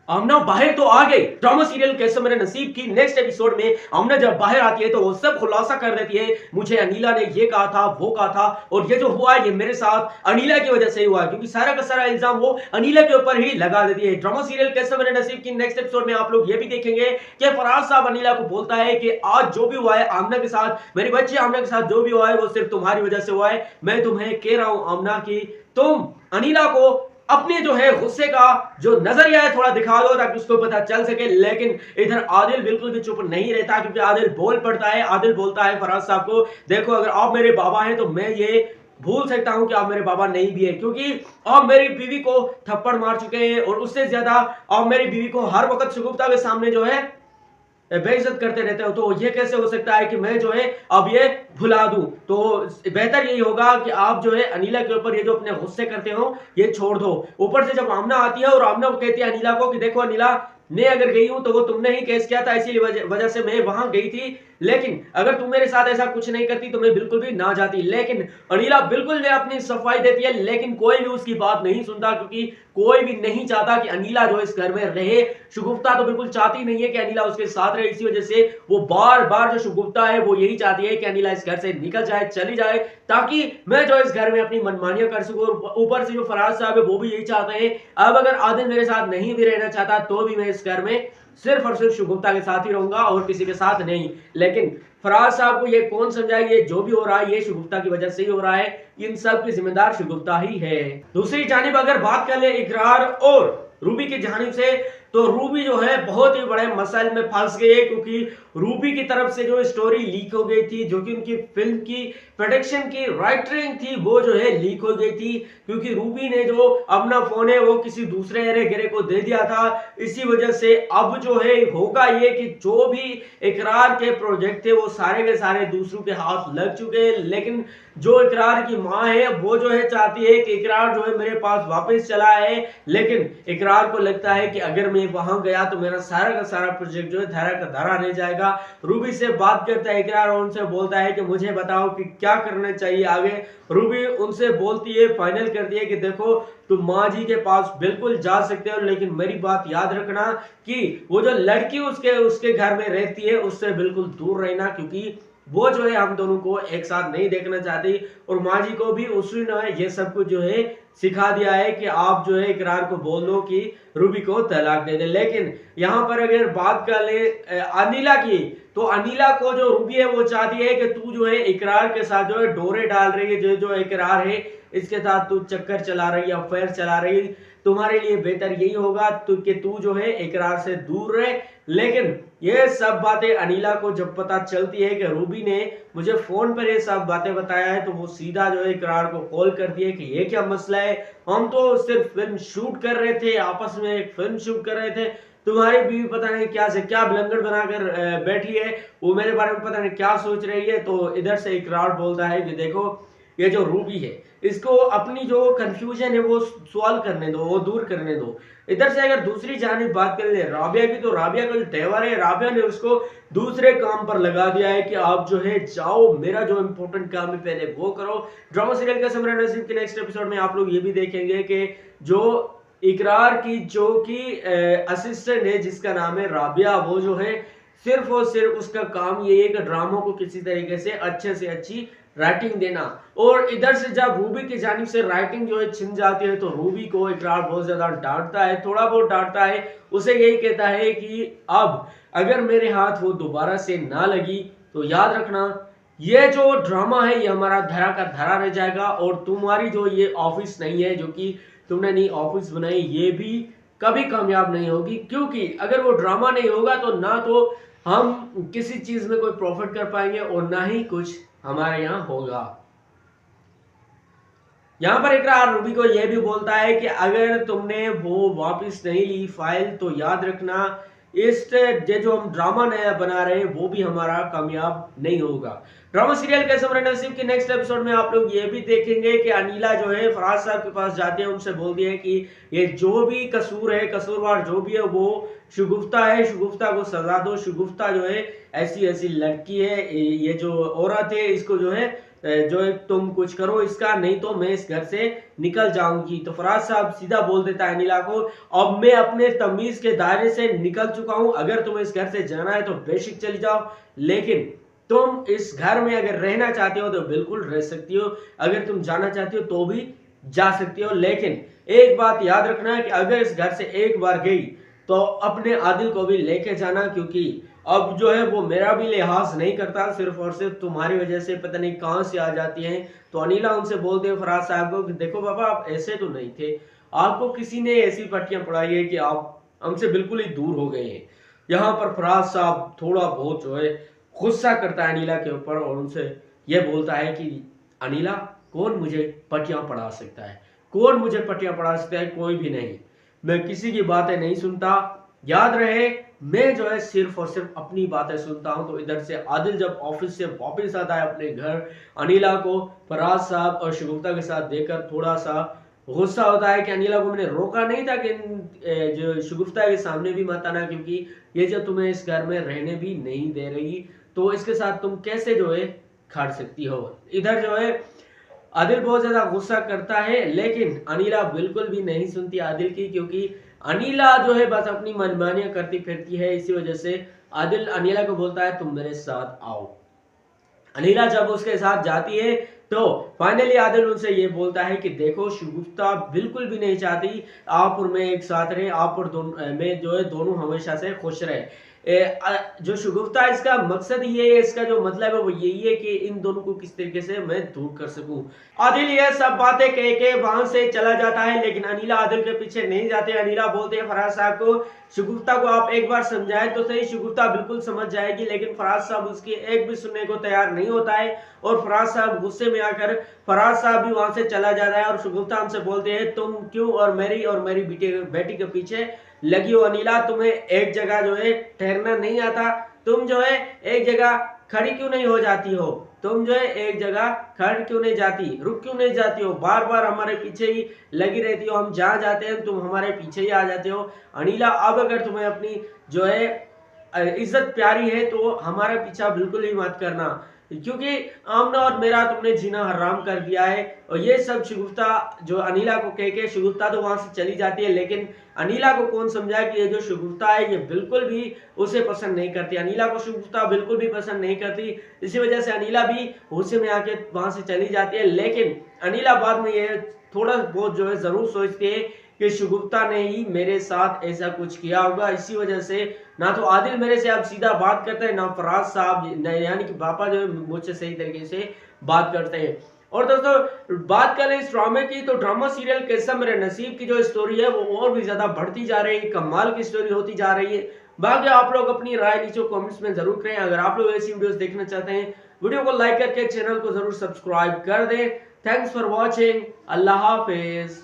आमना बाहर तो आ गई। ड्रामा सीरियल कैसे मेरे नसीब की नेक्स्ट एपिसोड में आमना जब बाहर आती है तो वो सब खुलासा कर देती है, मुझे अनिला ने ये कहा था, वो कहा था, और ये जो हुआ ये मेरे साथ अनिला की वजह से ही हुआ, क्योंकि सारा का सारा इल्जाम वो अनिला के ऊपर ही लगा देती है। ड्रामा सीरियल कैसे मेरे नसीब की नेक्स्ट एपिसोड में आप लोग ये भी देखेंगे कि फराज साहब अनिला को बोलता है कि आज जो भी हुआ है आमना के साथ, मेरी बच्ची आमना के साथ जो भी हुआ है वो सिर्फ तुम्हारी वजह से हुआ है। मैं तुम्हें कह रहा हूं आमना की तुम अनिला को अपने जो है गुस्से का जो नजरिया है थोड़ा दिखा दो ताकि उसको पता चल सके। लेकिन इधर आदिल बिल्कुल भी चुप नहीं रहता, क्योंकि आदिल बोल पड़ता है। आदिल बोलता है फराज साहब को, देखो अगर आप मेरे बाबा हैं तो मैं ये भूल सकता हूं कि आप मेरे बाबा नहीं भी है, क्योंकि आप मेरी बीवी को थप्पड़ मार चुके हैं और उससे ज्यादा आप मेरी बीवी को हर वक्त शगुफ्ता के सामने जो है बेइज्जत करते रहते हो। तो ये कैसे हो सकता है कि मैं जो है अब ये भुला दूं। तो बेहतर यही होगा कि आप जो है अनिला के ऊपर ये जो अपने गुस्से करते हो ये छोड़ दो। ऊपर से जब आमना आती है और आमना को कहती है अनिला को कि देखो अनिला, मैं अगर गई हूं तो वो तुमने ही केस किया था, इसीलिए वजह से मैं वहां गई थी, लेकिन अगर तुम मेरे साथ ऐसा कुछ नहीं करती तो मैं बिल्कुल भी ना जाती। लेकिन अनिला बिल्कुल भी अपनी सफाई देती है, लेकिन कोई भी उसकी बात नहीं सुनता, क्योंकि कोई भी नहीं चाहता कि अनिला जो इस घर में रहे। शगुफ्ता तो बिल्कुल चाहती नहीं है कि अनिला उसके साथ रहे, इसी वजह से वो बार बार जो शगुफ्ता है वो यही चाहती है कि अनिला इस घर से निकल जाए, चली जाए, ताकि मैं जो इस घर में अपनी मनमानियां कर सकूं। ऊपर से जो फराज साहब है वो भी यही चाहते हैं, अब अगर आदिल मेरे साथ नहीं भी रहना चाहता तो भी मैं इस घर में सिर्फ और सिर्फ शगुफ्ता के साथ ही रहूंगा और किसी के साथ नहीं। लेकिन फराज साहब को ये कौन समझाए, ये जो भी हो रहा है ये शगुफ्ता की वजह से ही हो रहा है, इन सब की जिम्मेदार शगुफ्ता ही है। दूसरी जानिब अगर बात कर ले इकरार और रूबी की जानिब से, तो रूबी जो है बहुत ही बड़े मसाइल में फंस गई है, क्योंकि रूबी की तरफ से जो स्टोरी लीक हो गई थी, जो कि उनकी फिल्म की प्रोडक्शन की राइटिंग थी वो जो है लीक हो गई थी, क्योंकि रूबी ने जो अपना फोन है वो किसी दूसरे गिरे को दे दिया था। इसी वजह से अब जो है होगा ये कि जो भी इकरार के प्रोजेक्ट थे वो सारे के सारे दूसरों के हाथ लग चुके हैं। लेकिन जो इकरार की मां है वो जो है चाहती है कि इकरार जो है मेरे पास वापस चला है, लेकिन इकरार को लगता है कि अगर मैं वहां गया तो मेरा सारा का सारा प्रोजेक्ट जो है धारा का धारा रह जाएगा। रूबी से बात करता है इकरार और उनसे बोलता है कि मुझे बताओ कि क्या करना चाहिए आगे। रूबी उनसे बोलती है, फाइनल करती है कि देखो तुम माँ जी के पास बिल्कुल जा सकते हो, लेकिन मेरी बात याद रखना कि वो जो लड़की उसके उसके घर में रहती है उससे बिल्कुल दूर रहना, क्योंकि वो जो है हम दोनों को एक साथ नहीं देखना चाहती। और माँ जी को भी उसी ने ये सब कुछ जो है सिखा दिया है कि आप जो है इकरार को बोल दो कि रूबी को तलाक दे दे। लेकिन यहाँ पर अगर बात कर ले अनिला की, तो अनिला को जो रूबी है वो चाहती है कि तू जो है इकरार के साथ जो है डोरे डाल रही है, जो जो इकरार है इसके साथ तू चक्कर चला रही है, अफेयर चला रही है, तुम्हारे लिए बेहतर यही होगा कि तू जो है इकरार से दूर रहे। लेकिन ये सब बातें अनिला को जब पता चलती है कि रूबी ने मुझे फोन पर ये सब बातें बताया है, तो वो सीधा जो है इकरार को कॉल करती है कि ये क्या मसला है, हम तो सिर्फ फिल्म शूट कर रहे थे, आपस में एक फिल्म शूट कर रहे थे, तुम्हारी बीवी पता नहीं क्या से क्या ब्लंगड़ बनाकर बैठी है, वो मेरे बारे में पता नहीं क्या सोच रही है। तो इधर से इकरार बोलता है कि देखो ये जो रूबी है इसको अपनी जो कंफ्यूजन है वो सॉल्व करने दो, वो दूर करने दो। इधर से अगर दूसरी जानिब बात कर ले राबिया की, तो राबिया का जो तेवर है राबिया ने उसको दूसरे काम पर लगा दिया है कि आप जो है जाओ, मेरा जो इंपॉर्टेंट काम है पहले वो करो। ड्रामा सीरियल का समरा नसीब के नेक्स्ट एपिसोड में आप लोग ये भी देखेंगे कि जो इकरार की जो कि असिस्टेंट है जिसका नाम है राबिया, वो जो है सिर्फ और सिर्फ उसका काम ये है कि ड्रामों को किसी तरीके से अच्छी राइटिंग देना। और इधर से जब रूबी की जानिब से राइटिंग जो है छिन जाती है तो रूबी को इकरार बहुत ज्यादा डांटता है, थोड़ा बहुत डांटता है, उसे यही कहता है कि अब अगर मेरे हाथ वो दोबारा से ना लगी तो याद रखना ये जो ड्रामा है ये हमारा धरा का धरा रह जाएगा, और तुम्हारी जो ये ऑफिस नहीं है जो कि तुमने नई ऑफिस बनाई ये भी कभी कामयाब नहीं होगी, क्योंकि अगर वो ड्रामा नहीं होगा तो ना तो हम किसी चीज में कोई प्रॉफिट कर पाएंगे और ना ही कुछ हमारे यहाँ होगा। यहाँ पर इकरार रूबी को यह भी बोलता है कि अगर तुमने वो वापस नहीं ली फाइल तो याद रखना इस ये जो हम ड्रामा नया बना रहे हैं वो भी हमारा कामयाब नहीं होगा। ड्रामा सीरियल के समर नसीब के नेक्स्ट एपिसोड में आप लोग ये भी देखेंगे कि अनिला जो है फराज साहब के पास जाती है, उनसे बोलती है कि ये जो भी कसूर है, कसूरवार जो भी है वो शगुफ्ता है, शगुफ्ता को सजा दो, शगुफ्ता जो है ऐसी ऐसी लड़की है, ये जो औरत है इसको जो है जो है तुम कुछ करो इसका, नहीं तो मैं इस घर से निकल जाऊंगी। तो फराज साहब सीधा बोल देता है अनिला को, अब मैं अपने तमीज के दायरे से निकल चुका हूं, अगर तुम्हें इस घर से जाना है तो बेशक चली जाओ, लेकिन तुम इस घर में अगर रहना चाहते हो तो बिल्कुल रह सकती हो, अगर तुम जाना चाहती हो तो भी जा सकती हो, लेकिन एक बात याद रखना कि अगर इस घर से एक बार गई तो अपने आदिल को भी लेके जाना, क्योंकि अब जो है वो मेरा भी लिहाज नहीं करता, सिर्फ और सिर्फ तुम्हारी वजह से पता नहीं कहां से आ जाती हैं। तो अनिला उनसे बोलते हैं फराज साहब को कि देखो बाबा, आप ऐसे तो नहीं थे, आपको किसी ने ऐसी पट्टियां पढ़ाई है कि आप हमसे बिल्कुल ही दूर हो गए हैं। यहाँ पर फराज साहब थोड़ा बहुत जो है गुस्सा करता है अनिला के ऊपर और उनसे यह बोलता है कि अनिला, कौन मुझे पट्टियां पढ़ा सकता है, कौन मुझे पट्टियां पढ़ा सकता है, कोई भी नहीं, मैं किसी की बातें नहीं सुनता, याद रहे मैं जो है सिर्फ और सिर्फ अपनी बातें सुनता हूं। तो इधर से आदिल जब ऑफिस से वापस आता है अपने घर, अनिला को फराज साहब और शगुफ्ता के साथ देखकर थोड़ा सा गुस्सा होता है कि अनिला को मैंने रोका नहीं था कि जो शगुफ्ता के सामने भी मत आना, क्योंकि ये जो तुम्हें इस घर में रहने भी नहीं दे रही, तो इसके साथ तुम कैसे जो है खड़ सकती हो। इधर जो है आदिल बहुत ज्यादा गुस्सा करता है, लेकिन अनिला बिल्कुल भी नहीं सुनती आदिल की, क्योंकि अनिला जो है बस अपनी मनमानियां करती फिरती है। इसी वजह से आदिल अनिला को बोलता है तुम मेरे साथ आओ। अनिला जब उसके साथ जाती है तो फाइनली आदिल उनसे ये बोलता है कि देखो शगुफ्ता बिल्कुल भी नहीं चाहती आप और मैं एक साथ रहे, आप और दोनों मैं जो है दोनों हमेशा से खुश रहे। जो शगुफ्ता इसका मकसद ये है, इसका जो मतलब है वो यही है कि इन दोनों को किस तरीके से मैं दूर कर सकूं। आदिल ये सब बातें कह के वहां से चला जाता है, लेकिन अनिला आदिल के पीछे नहीं जाते। अनिला बोलते हैं फराज साहब को, शगुफ्ता को आप एक बार समझाएं तो सही, शगुफ्ता बिल्कुल समझ जाएगी, लेकिन फराज साहब उसकी एक भी सुनने को तैयार नहीं होता है और फराज साहब गुस्से में आकर फराज साहब भी वहां से चला जाता है। और शगुफ्ता हमसे बोलते हैं तुम क्यों और मेरी बेटी के पीछे लगी हो अनिला, तुम्हें एक जगह जो है ठहरना नहीं आता, तुम जो है एक जगह खड़ी क्यों नहीं हो जाती हो, तुम जो है एक जगह खड़ क्यों नहीं जाती, रुक क्यों नहीं जाती हो, बार बार हमारे पीछे ही लगी रहती हो, हम जहां जाते हैं तुम हमारे पीछे ही आ जाते हो। अनिला अब अगर तुम्हें अपनी जो है इज्जत प्यारी है तो हमारा पीछा बिल्कुल ही मत करना, क्योंकि आमना और मेरा तुमने जीना हराम कर दिया है। और ये सब शगुफ्ता जो अनिला को कह के शगुफ्ता तो वहां से चली जाती है, लेकिन अनिला को कौन समझाए कि ये जो शगुफ्ता है ये बिल्कुल भी उसे पसंद नहीं करती, अनिला को शगुफ्ता बिल्कुल भी पसंद नहीं करती। इसी वजह से अनिला भी गुस्से में आके वहां से चली जाती है, लेकिन अनिला बाद में ये थोड़ा बहुत जो है जरूर सोचती है कि शगुफ्ता ने ही मेरे साथ ऐसा कुछ किया होगा। इसी वजह से ना तो आदिल मेरे से अब सीधा बात करते हैं, ना फराज साहब यानी कि पापा जो है मुझसे सही तरीके से बात करते हैं। और दोस्तों बात करें इस ड्रामे की, तो ड्रामा सीरियल कैसा मेरे नसीब की जो स्टोरी है वो और भी ज्यादा बढ़ती जा रही है, कमाल की स्टोरी होती जा रही है। बाकी आप लोग अपनी राय नीचे कमेंट्स में जरूर करें। अगर आप लोग ऐसी वीडियोस देखना चाहते हैं, वीडियो को लाइक करके चैनल को जरूर सब्सक्राइब कर दें। Thanks for watching, Allah Hafiz.